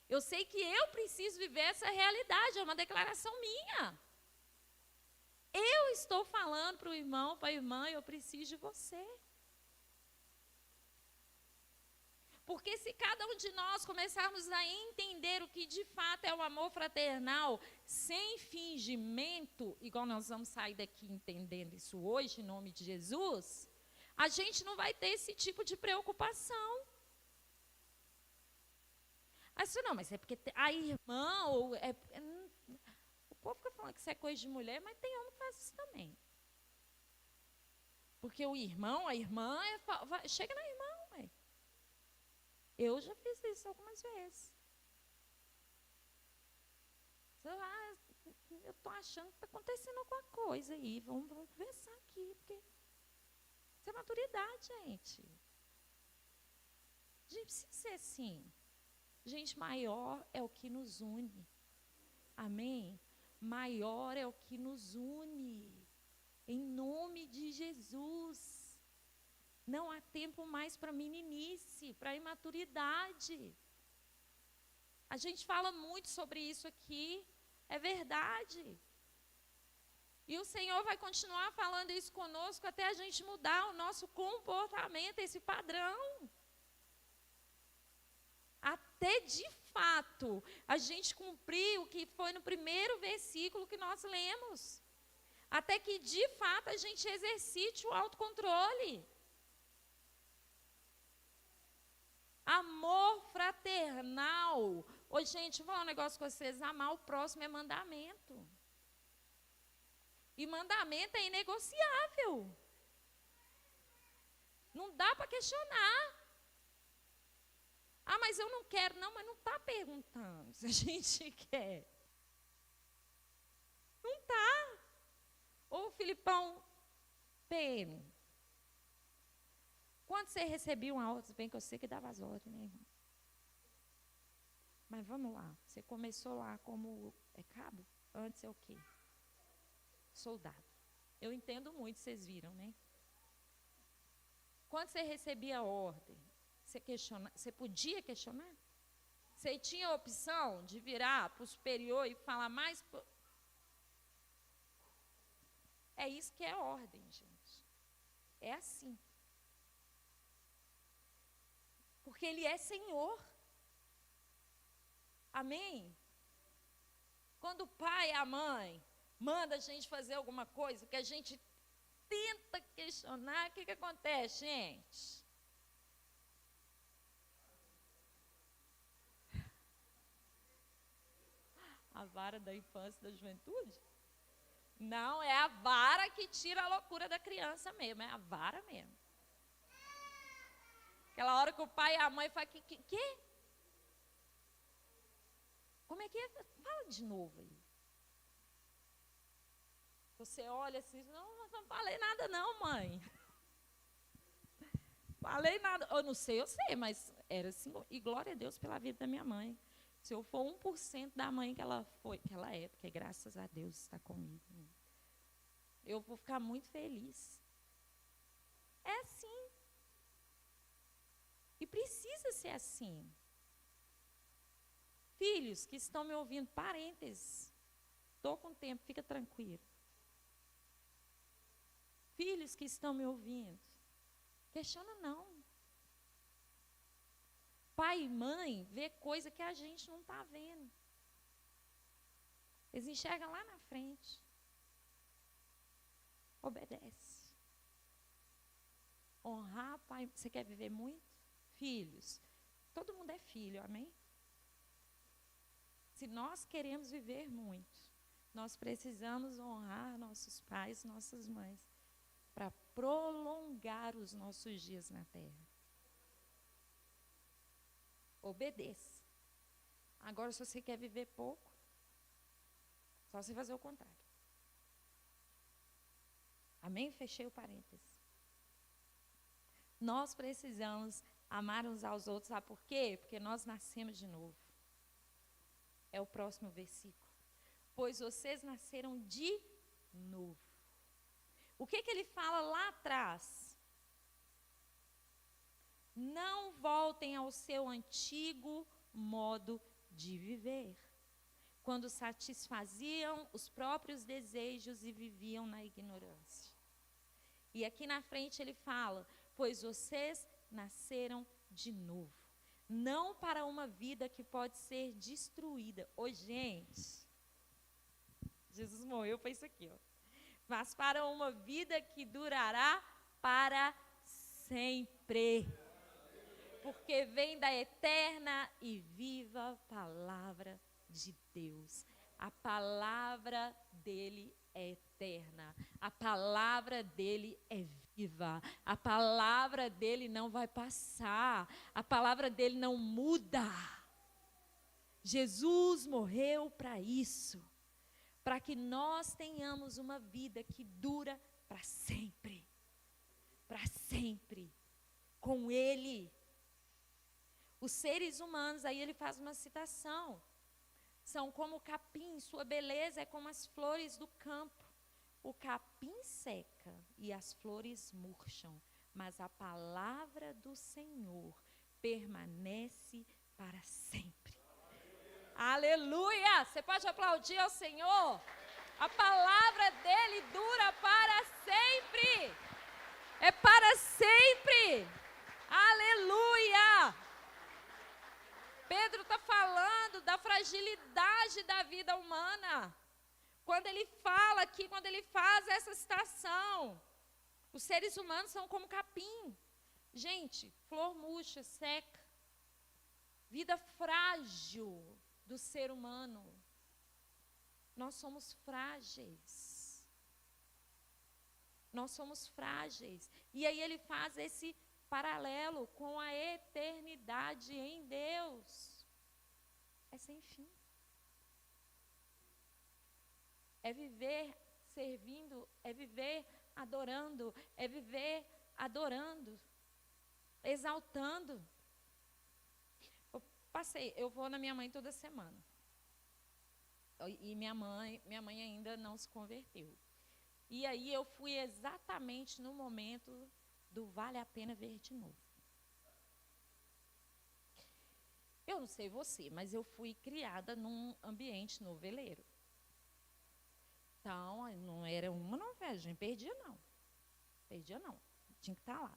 Speaker 1: Eu sei que eu preciso viver essa realidade, é uma declaração minha. Eu estou falando para o irmão, para a irmã, eu preciso de você. Porque se cada um de nós começarmos a entender o que de fato é o amor fraternal, sem fingimento, igual nós vamos sair daqui entendendo isso hoje, em nome de Jesus, a gente não vai ter esse tipo de preocupação. Aí você, não, mas é porque a irmã, o povo fica falando que isso é coisa de mulher, mas tem homem que faz isso também. Porque o irmão, a irmã, chega na irmã, ué. Eu já fiz isso algumas vezes. Eu estou achando que está acontecendo alguma coisa aí, vamos conversar aqui, porque isso é maturidade, gente. A gente precisa ser assim. Gente, maior é o que nos une. Amém? Maior é o que nos une. Em nome de Jesus. Não há tempo mais para meninice, para imaturidade. A gente fala muito sobre isso aqui. É verdade. E o Senhor vai continuar falando isso conosco até a gente mudar o nosso comportamento, esse padrão. Até de fato a gente cumprir o que foi no primeiro versículo que nós lemos. Até que de fato a gente exercite o autocontrole. Amor fraternal. Ô, gente, vou falar um negócio com vocês. Amar o próximo é mandamento. E mandamento é inegociável. Não dá para questionar. Ah, mas eu não quero. Não, mas não está perguntando se a gente quer. Não está. Ô, Filipão, PM. Quando você recebia uma ordem, bem que eu sei que dava as ordens, né, irmão? Mas vamos lá. Você começou lá como cabo? Antes é o quê? Soldado. Eu entendo muito, vocês viram, né? Quando você recebia a ordem, você podia questionar? Você tinha a opção de virar para o superior e falar mais... É isso que é ordem, gente. É assim. Porque Ele é Senhor. Amém? Quando o pai e a mãe manda a gente fazer alguma coisa que a gente tenta questionar, o que acontece, gente? A vara da infância e da juventude? Não, é a vara que tira a loucura da criança mesmo, é a vara mesmo. Aquela hora que o pai e a mãe falam, quê? Como é que é? Fala de novo aí. Você olha assim, não falei nada não, mãe. Falei nada, eu sei, mas era assim, e glória a Deus pela vida da minha mãe. Se eu for 1% da mãe que ela é, porque graças a Deus está comigo, eu vou ficar muito feliz. É assim. E precisa ser assim. Filhos que estão me ouvindo, parênteses, estou com tempo, fica tranquilo. Filhos que estão me ouvindo, questiona não. Pai e mãe vê coisa que a gente não está vendo. Eles enxergam lá na frente. Obedece. Honrar pai. Você quer viver muito? Filhos. Todo mundo é filho, amém? Se nós queremos viver muito, nós precisamos honrar nossos pais, nossas mães, para prolongar os nossos dias na terra. Obedeça. Agora, se você quer viver pouco, só você fazer o contrário. Amém? Fechei o parênteses. Nós precisamos amar uns aos outros, sabe por quê? Porque nós nascemos de novo. É o próximo versículo. Pois vocês nasceram de novo. O que ele fala lá atrás? Não voltem ao seu antigo modo de viver, quando satisfaziam os próprios desejos e viviam na ignorância. E aqui na frente ele fala, pois vocês nasceram de novo. não para uma vida que pode ser destruída. Ô, gente, Jesus morreu para isso aqui, ó. Mas para uma vida que durará para sempre. Porque vem da eterna e viva palavra de Deus. A palavra dele é eterna. A palavra dele é viva. A palavra dele não vai passar. A palavra dele não muda. Jesus morreu para isso. Para que nós tenhamos uma vida que dura para sempre. Para sempre. Com ele. Os seres humanos, aí ele faz uma citação. São como o capim, sua beleza é como as flores do campo. O capim seca e as flores murcham, mas a palavra do Senhor permanece para sempre. Aleluia! Você pode aplaudir ao Senhor? A palavra dele dura para sempre. É para sempre. Aleluia! Pedro está falando da fragilidade da vida humana. Quando ele fala aqui, quando ele faz essa citação, os seres humanos são como capim. Gente, flor murcha, seca. Vida frágil do ser humano. Nós somos frágeis. Nós somos frágeis. E aí ele faz esse paralelo com a eternidade em Deus. É sem fim. É viver servindo, é viver adorando, é viver adorando, exaltando. Eu vou na minha mãe toda semana. E minha mãe ainda não se converteu. E aí eu fui exatamente no momento do vale a pena ver de novo. Eu não sei você, mas eu fui criada num ambiente noveleiro. Então, não era uma novela, gente, perdia não. Tinha que estar lá.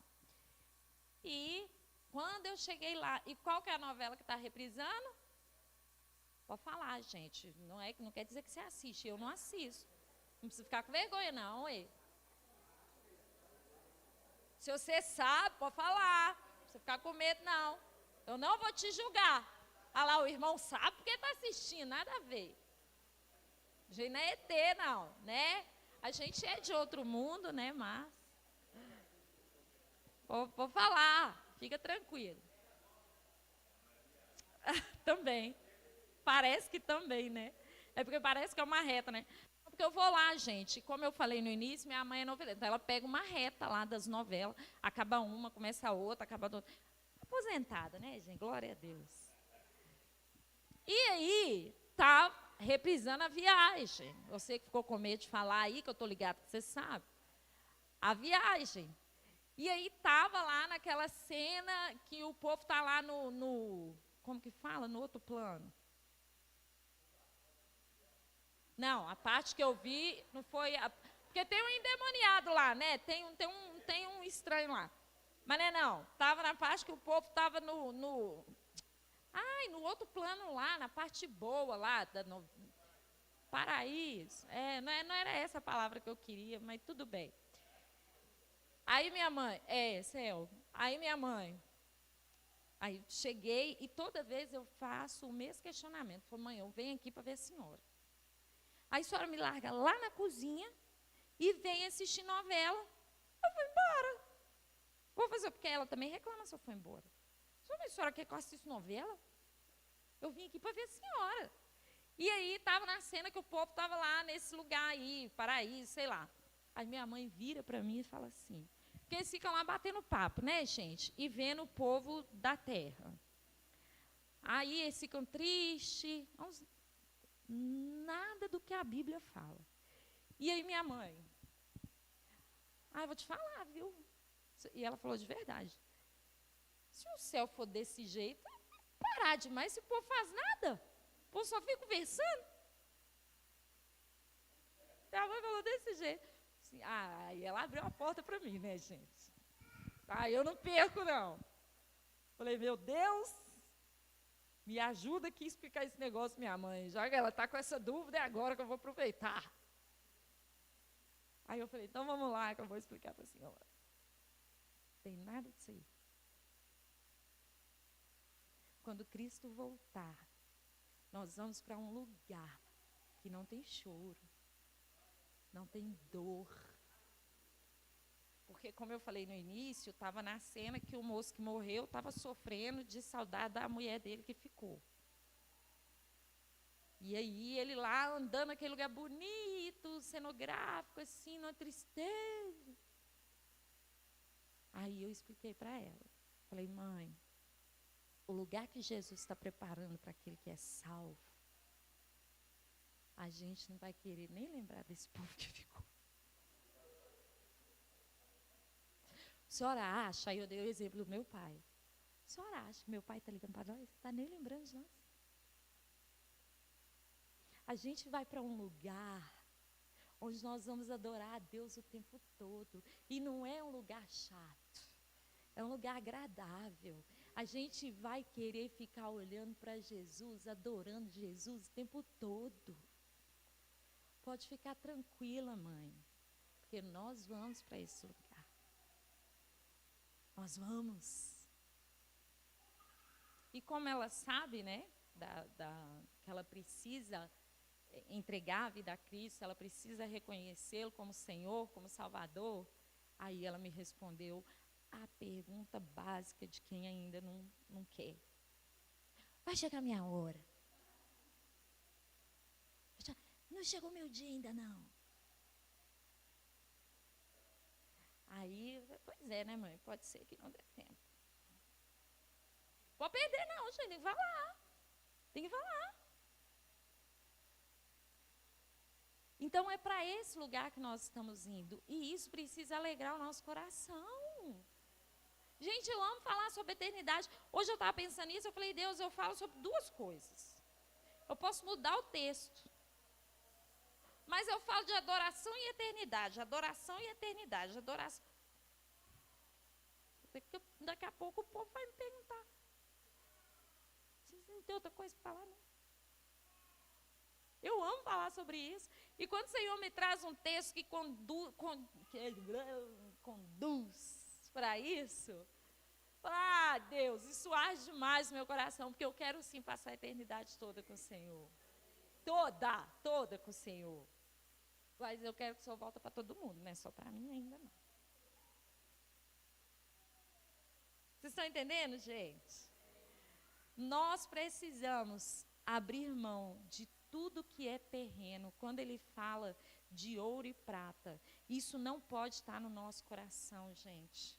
Speaker 1: E quando eu cheguei lá, e qual que é a novela que está reprisando? Pode falar, gente, não quer dizer que você assiste, eu não assisto. Não precisa ficar com vergonha não, ué. Se você sabe, pode falar. Não precisa ficar com medo, não. Eu não vou te julgar. Ah lá, o irmão sabe porque está assistindo, nada a ver. A gente não é ET, não, né? A gente é de outro mundo, né, mas... Vou falar, fica tranquilo. Também. Parece que também, né? É porque parece que é uma reta, né? Porque eu vou lá, gente, como eu falei no início, minha mãe é noveleira. Então, ela pega uma reta lá das novelas, acaba uma, começa a outra, acaba a outra. Aposentada, né, gente? Glória a Deus. E aí, tá reprisando a viagem. Você que ficou com medo de falar aí, que eu tô ligado que você sabe. A viagem. E aí, tava lá naquela cena que o povo tá lá como que fala? No outro plano. Não, a parte que eu vi não foi... Porque tem um endemoniado lá, né? Tem um estranho lá. Mas não. Estava na parte que o povo estava no outro plano lá, na parte boa lá. Paraíso. Não era essa a palavra que eu queria, mas tudo bem. Aí minha mãe... céu. Aí minha mãe... Aí cheguei e toda vez eu faço o mesmo questionamento. Falei, mãe, eu venho aqui para ver a senhora. Aí a senhora me larga lá na cozinha e vem assistir novela. Eu vou embora. Vou fazer, porque ela também reclama se eu for embora. A senhora quer que eu assista novela? Eu vim aqui para ver a senhora. E aí estava na cena que o povo estava lá nesse lugar aí, paraíso, sei lá. Aí minha mãe vira para mim e fala assim, porque eles ficam lá batendo papo, né, gente? E vendo o povo da terra. Aí eles ficam tristes. Nada do que a Bíblia fala. E aí minha mãe, eu vou te falar, viu? E ela falou de verdade. Se o céu for desse jeito, parar demais, esse povo faz nada. O povo só fica conversando. A mãe falou desse jeito. Assim, aí ela abriu a porta para mim, né, gente? Eu não perco, não. Falei, meu Deus, Me ajuda aqui a explicar esse negócio, minha mãe. Já que ela está com essa dúvida, é agora que eu vou aproveitar. Aí eu falei, então vamos lá, que eu vou explicar para a senhora. Não tem nada disso aí. Quando Cristo voltar, nós vamos para um lugar que não tem choro, não tem dor. Porque, como eu falei no início, estava na cena que o moço que morreu estava sofrendo de saudade da mulher dele que ficou. E aí, ele lá andando naquele lugar bonito, cenográfico, assim, numa tristeza. Aí eu expliquei para ela. Falei, mãe, o lugar que Jesus está preparando para aquele que é salvo, a gente não vai querer nem lembrar desse povo que ficou. A senhora acha, aí eu dei o exemplo do meu pai. A senhora acha que meu pai está ligando para nós? Não está nem lembrando de nós. A gente vai para um lugar onde nós vamos adorar a Deus o tempo todo. E não é um lugar chato. É um lugar agradável. A gente vai querer ficar olhando para Jesus, adorando Jesus o tempo todo. Pode ficar tranquila, mãe. Porque nós vamos para esse lugar. Nós vamos. E como ela sabe, né, que ela precisa entregar a vida a Cristo, ela precisa reconhecê-lo como Senhor, como Salvador, aí ela me respondeu a pergunta básica de quem ainda não quer. Vai chegar a minha hora. Não chegou meu dia ainda não. Aí, pois é, né, mãe? Pode ser que não dê tempo. Pode perder não, gente, tem que falar. Tem que falar. Então, é para esse lugar que nós estamos indo. E isso precisa alegrar o nosso coração. Gente, eu amo falar sobre eternidade. Hoje eu estava pensando nisso, eu falei, Deus, eu falo sobre duas coisas. Eu posso mudar o texto. Mas eu falo de adoração e eternidade. Adoração e eternidade. Adoração. Daqui a pouco o povo vai me perguntar. Vocês não tem outra coisa para falar, não? Eu amo falar sobre isso. E quando o Senhor me traz um texto que conduz para isso, Deus, isso arde demais no meu coração, porque eu quero sim passar a eternidade toda com o Senhor. Toda com o Senhor. Mas eu quero que o Senhor volte para todo mundo, não é só para mim ainda não. Vocês estão entendendo, gente? Nós precisamos abrir mão de tudo que é terreno. Quando ele fala de ouro e prata, isso não pode estar no nosso coração, gente.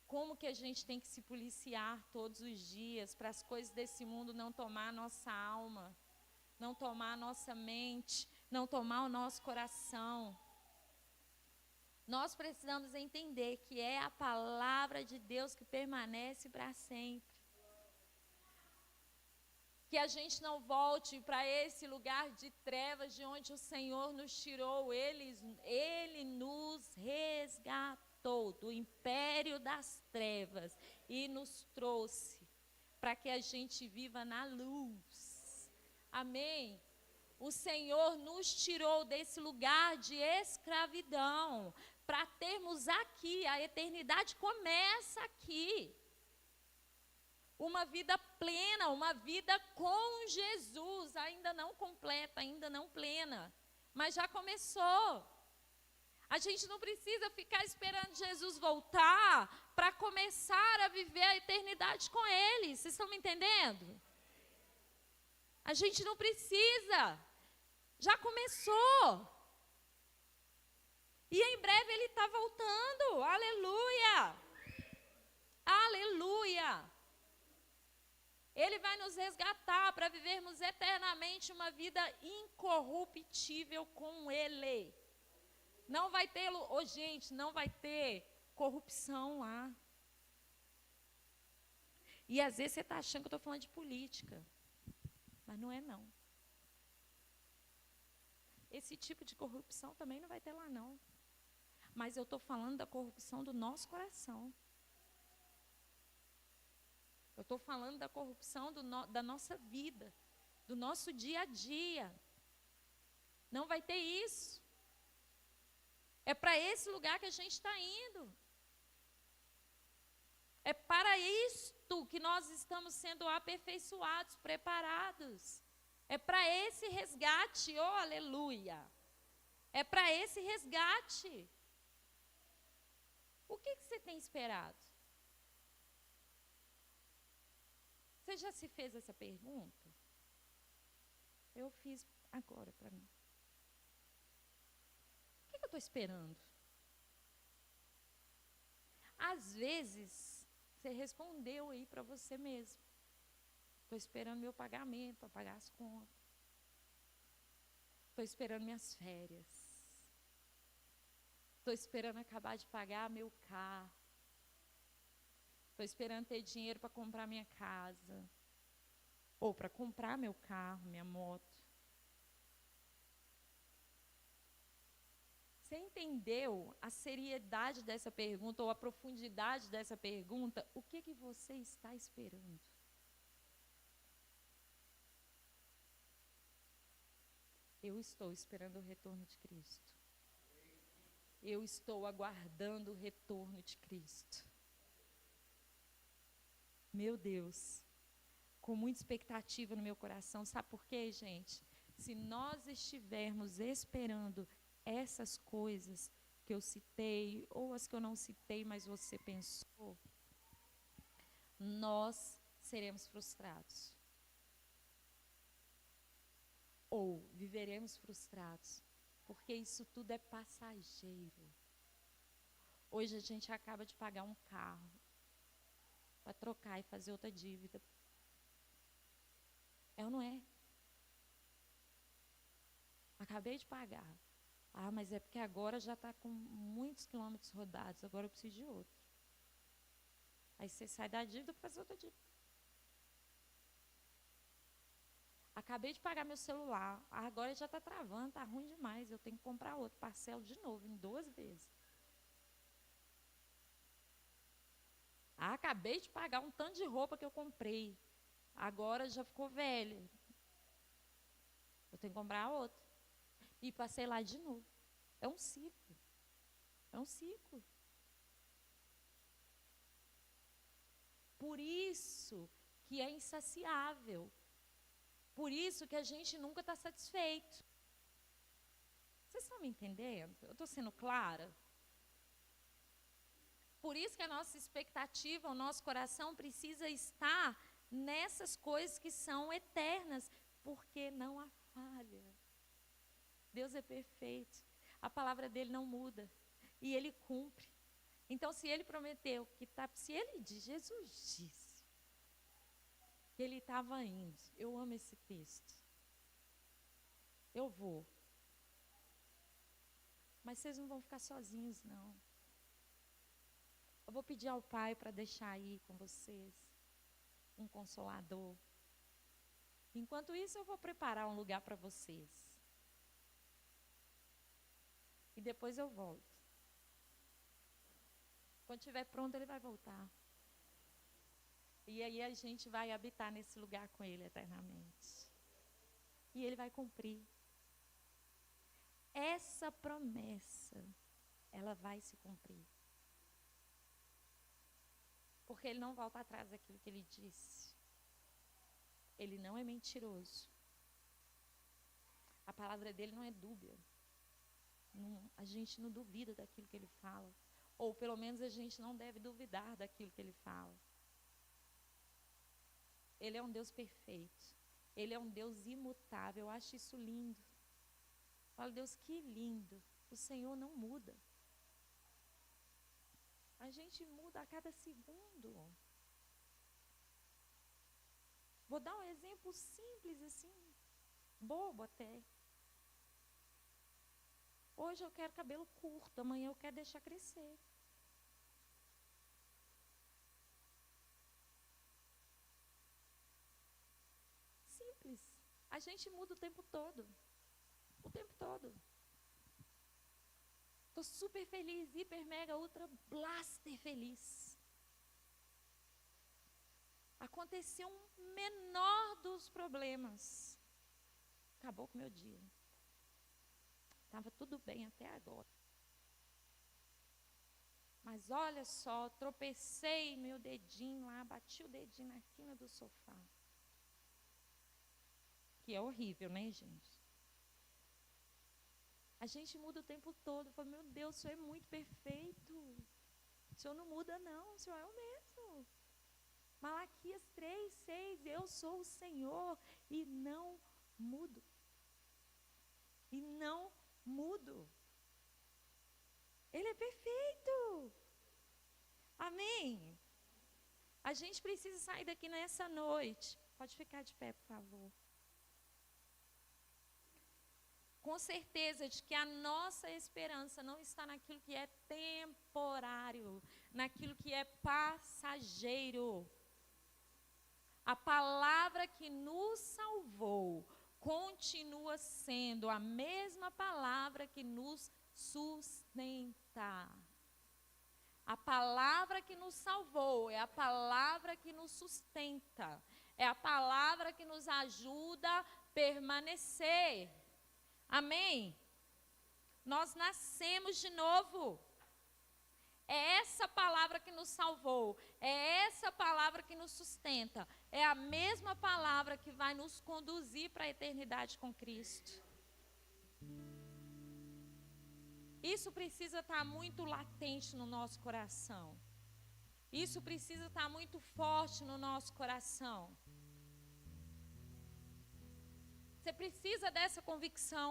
Speaker 1: Como que a gente tem que se policiar todos os dias para as coisas desse mundo não tomar a nossa alma, não tomar a nossa mente, não tomar o nosso coração. Nós precisamos entender que é a palavra de Deus que permanece para sempre. Que a gente não volte para esse lugar de trevas de onde o Senhor nos tirou. Ele nos resgatou do império das trevas e nos trouxe para que a gente viva na luz. Amém? O Senhor nos tirou desse lugar de escravidão para termos aqui, a eternidade começa aqui. Uma vida plena, uma vida com Jesus, ainda não completa, ainda não plena, mas já começou. A gente não precisa ficar esperando Jesus voltar para começar a viver a eternidade com Ele. Vocês estão me entendendo? A gente não precisa. Já começou. E em breve Ele está voltando. Aleluia! Aleluia! Ele vai nos resgatar para vivermos eternamente uma vida incorruptível com Ele. Não vai ter, gente, não vai ter corrupção lá. E às vezes você está achando que eu estou falando de política. Mas não é não. Esse tipo de corrupção também não vai ter lá não. Mas eu estou falando da corrupção do nosso coração. Eu estou falando da corrupção da nossa vida, do nosso dia a dia. Não vai ter isso. É para esse lugar que a gente está indo. É para isto que nós estamos sendo aperfeiçoados, preparados. É para esse resgate, oh aleluia. É para esse resgate. O que você tem esperado? Você já se fez essa pergunta? Eu fiz agora para mim. O que eu estou esperando? Às vezes, você respondeu aí para você mesmo. Estou esperando meu pagamento para pagar as contas. Estou esperando minhas férias. Estou esperando acabar de pagar meu carro. Estou esperando ter dinheiro para comprar minha casa. Ou para comprar meu carro, minha moto. Você entendeu a seriedade dessa pergunta ou a profundidade dessa pergunta? O que você está esperando? Eu estou esperando o retorno de Cristo. Eu estou aguardando o retorno de Cristo. Meu Deus, com muita expectativa no meu coração. Sabe por quê, gente? Se nós estivermos esperando essas coisas que eu citei, ou as que eu não citei, mas você pensou, nós seremos frustrados. Ou viveremos frustrados, porque isso tudo é passageiro. Hoje a gente acaba de pagar um carro para trocar e fazer outra dívida. É ou não é? Acabei de pagar. Ah, mas é porque agora já está com muitos quilômetros rodados, agora eu preciso de outro. Aí você sai da dívida para fazer outra dívida. Acabei de pagar meu celular, agora já está travando, está ruim demais, eu tenho que comprar outro, parcelo de novo, em 2 vezes. Ah, acabei de pagar um tanto de roupa que eu comprei, agora já ficou velha. Eu tenho que comprar outro. E passei lá de novo. É um ciclo. É um ciclo. Por isso que é insaciável. Por isso que a gente nunca está satisfeito. Vocês estão me entendendo? Eu estou sendo clara? Por isso que a nossa expectativa, o nosso coração precisa estar nessas coisas que são eternas, porque não há falha. Deus é perfeito. A palavra dele não muda. E ele cumpre. Então, se ele prometeu que tá, se ele diz, Jesus disse que ele estava indo. Eu amo esse texto. Eu vou. Mas vocês não vão ficar sozinhos, não. Eu vou pedir ao Pai para deixar aí com vocês um consolador. Enquanto isso, eu vou preparar um lugar para vocês. E depois eu volto. Quando estiver pronto, ele vai voltar. E aí a gente vai habitar nesse lugar com ele eternamente. E ele vai cumprir. Essa promessa, ela vai se cumprir. Porque ele não volta atrás daquilo que ele disse. Ele não é mentiroso. A palavra dele não é dúbia. A gente não duvida daquilo que ele fala. Ou pelo menos a gente não deve duvidar daquilo que ele fala. Ele é um Deus perfeito. Ele é um Deus imutável. Eu acho isso lindo. Fala, Deus, que lindo. O Senhor não muda. A gente muda a cada segundo. Vou dar um exemplo simples assim, bobo até. Hoje eu quero cabelo curto, amanhã eu quero deixar crescer. Simples. A gente muda o tempo todo. O tempo todo. Estou super feliz, hiper, mega, ultra, blaster feliz. Aconteceu um menor dos problemas. Acabou com o meu dia. Estava tudo bem até agora. Mas olha só, tropecei meu dedinho lá, bati o dedinho na quina do sofá. Que é horrível, né, gente? A gente muda o tempo todo. Fala, meu Deus, o Senhor é muito perfeito. O Senhor não muda, não. O Senhor é o mesmo. Malaquias 3:6. Eu sou o Senhor e não mudo. E não mudo. Ele é perfeito. Amém? A gente precisa sair daqui nessa noite. Pode ficar de pé, por favor. Com certeza de que a nossa esperança não está naquilo que é temporário, naquilo que é passageiro. A palavra que nos salvou continua sendo a mesma palavra que nos sustenta. A palavra que nos salvou é a palavra que nos sustenta. É a palavra que nos ajuda a permanecer. Amém? Nós nascemos de novo. É essa palavra que nos salvou. É essa palavra que nos sustenta. É a mesma palavra que vai nos conduzir para a eternidade com Cristo. Isso precisa estar muito latente no nosso coração. Isso precisa estar muito forte no nosso coração. Você precisa dessa convicção.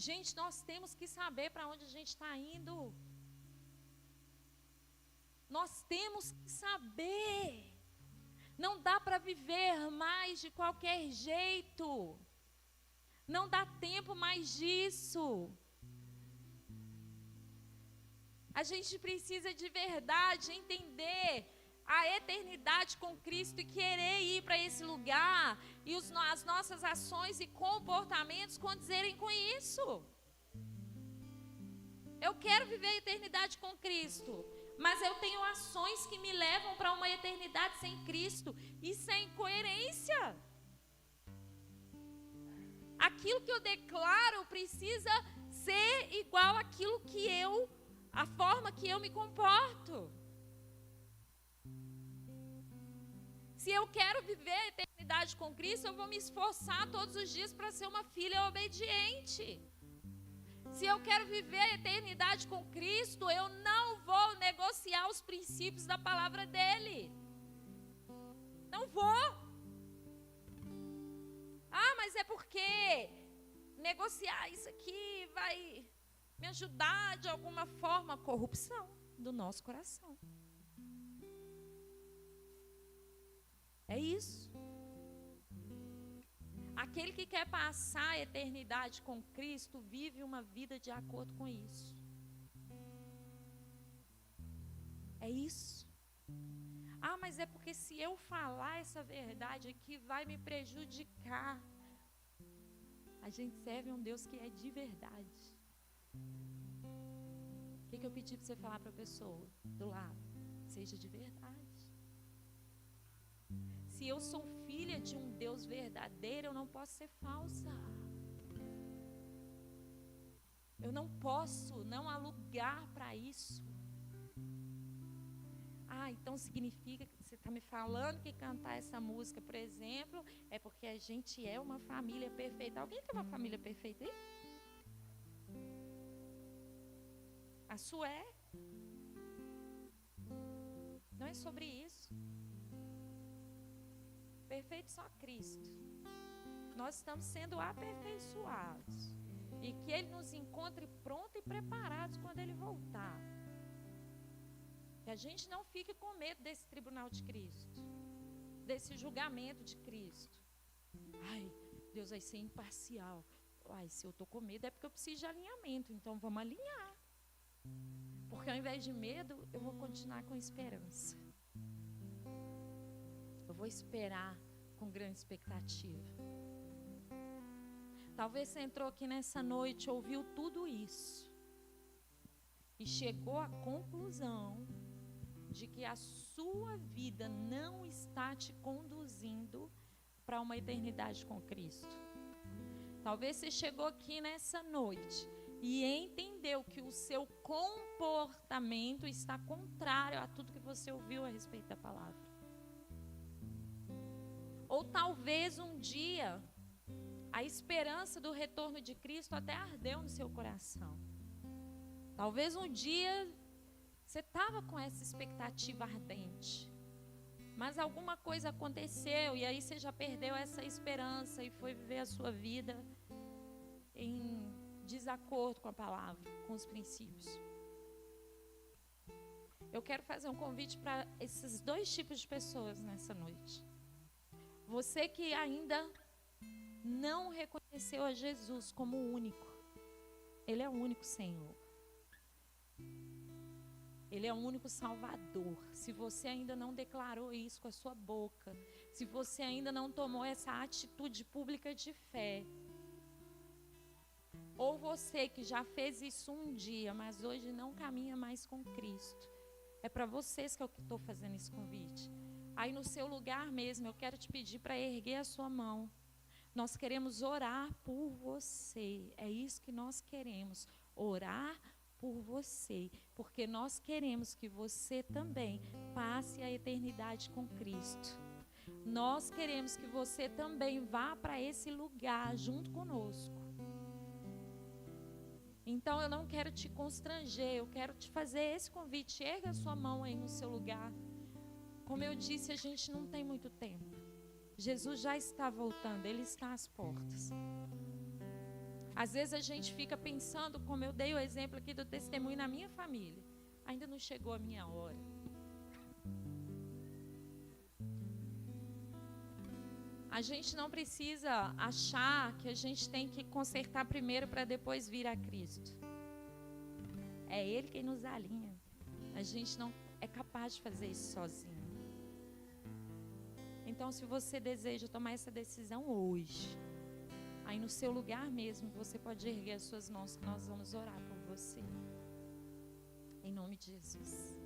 Speaker 1: Gente, nós temos que saber para onde a gente está indo. Nós temos que saber. Não dá para viver mais de qualquer jeito. Não dá tempo mais disso. A gente precisa de verdade entender a eternidade com Cristo e querer ir para esse lugar e as nossas ações e comportamentos condizerem com isso. Eu quero viver a eternidade com Cristo, mas eu tenho ações que me levam para uma eternidade sem Cristo. Isso é incoerência. Aquilo que eu declaro precisa ser igual àquilo que a forma que eu me comporto. Se eu quero viver a eternidade com Cristo, eu vou me esforçar todos os dias para ser uma filha obediente. Se eu quero viver a eternidade com Cristo, eu não vou negociar os princípios da palavra dele. Não vou. Ah, mas é porque negociar isso aqui vai me ajudar de alguma forma. Corrupção do nosso coração. É isso. Aquele que quer passar a eternidade com Cristo vive uma vida de acordo com isso. É isso. Ah, mas é porque se eu falar essa verdade aqui vai me prejudicar. A gente serve a um Deus que é de verdade. O que eu pedi para você falar para a pessoa do lado? Seja de verdade. Se eu sou filha de um Deus verdadeiro, eu não posso ser falsa. Eu não posso não alugar para isso. Ah, então significa que você está me falando que cantar essa música, por exemplo, é porque a gente é uma família perfeita. Alguém tem uma família perfeita aí? A sua é? Não é sobre isso. Perfeito só Cristo. Nós estamos sendo aperfeiçoados. E que Ele nos encontre prontos e preparados quando Ele voltar. Que a gente não fique com medo desse tribunal de Cristo. Desse julgamento de Cristo. Ai, Deus vai ser imparcial. Ai, se eu estou com medo é porque eu preciso de alinhamento. Então vamos alinhar. Porque ao invés de medo, eu vou continuar com esperança. Eu vou esperar com grande expectativa. Talvez você entrou aqui nessa noite, ouviu tudo isso e chegou à conclusão de que a sua vida não está te conduzindo para uma eternidade com Cristo. Talvez você chegou aqui nessa noite e entendeu que o seu comportamento está contrário a tudo que você ouviu a respeito da palavra. Ou talvez um dia a esperança do retorno de Cristo até ardeu no seu coração. Talvez um dia você estava com essa expectativa ardente, mas alguma coisa aconteceu e aí você já perdeu essa esperança e foi viver a sua vida em desacordo com a palavra, com os princípios. Eu quero fazer um convite para esses dois tipos de pessoas nessa noite. Você que ainda não reconheceu a Jesus como o único. Ele é o único Senhor. Ele é o único Salvador. Se você ainda não declarou isso com a sua boca, se você ainda não tomou essa atitude pública de fé, ou você que já fez isso um dia, mas hoje não caminha mais com Cristo, é para vocês que eu estou fazendo esse convite. Aí no seu lugar mesmo, eu quero te pedir para erguer a sua mão. Nós queremos orar por você. É isso que nós queremos, orar por você, porque nós queremos que você também passe a eternidade com Cristo. Nós queremos que você também vá para esse lugar junto conosco. Então eu não quero te constranger, eu quero te fazer esse convite. Erga a sua mão aí no seu lugar. Como eu disse, a gente não tem muito tempo. Jesus já está voltando, Ele está às portas. Às vezes a gente fica pensando, como eu dei o exemplo aqui do testemunho na minha família, ainda não chegou a minha hora. A gente não precisa achar que a gente tem que consertar primeiro para depois vir a Cristo. É Ele quem nos alinha. A gente não é capaz de fazer isso sozinho. Então, se você deseja tomar essa decisão hoje, aí no seu lugar mesmo, você pode erguer as suas mãos, que nós vamos orar por você. Em nome de Jesus.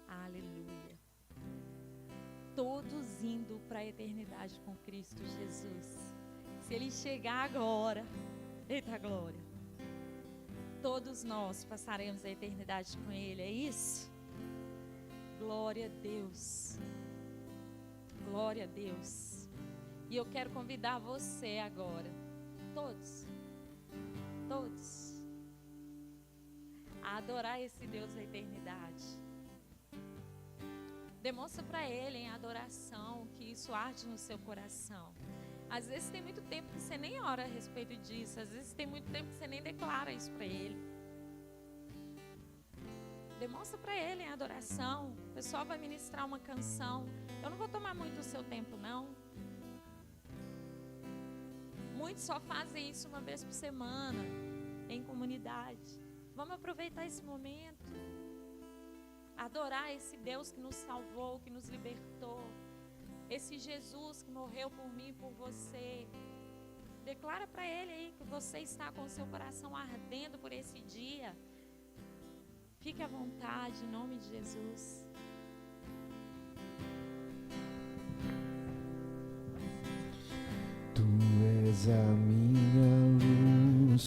Speaker 1: Aleluia. Todos indo para a eternidade com Cristo Jesus. Se Ele chegar agora, eita glória, todos nós passaremos a eternidade com Ele, é isso? Glória a Deus. Glória a Deus. E eu quero convidar você agora, todos, a adorar esse Deus da eternidade. Demonstra para Ele em adoração que isso arde no seu coração. Às vezes tem muito tempo que você nem ora a respeito disso. Às vezes tem muito tempo que você nem declara isso para Ele. Demonstra para Ele em adoração. O pessoal vai ministrar uma canção. Eu não vou tomar muito o seu tempo, não. Muitos só fazem isso uma vez por semana, em comunidade. Vamos aproveitar esse momento. Adorar esse Deus que nos salvou, que nos libertou. Esse Jesus que morreu por mim e por você. Declara para Ele aí que você está com o seu coração ardendo por esse dia. Fique à vontade, em nome de Jesus.
Speaker 2: Tu és a minha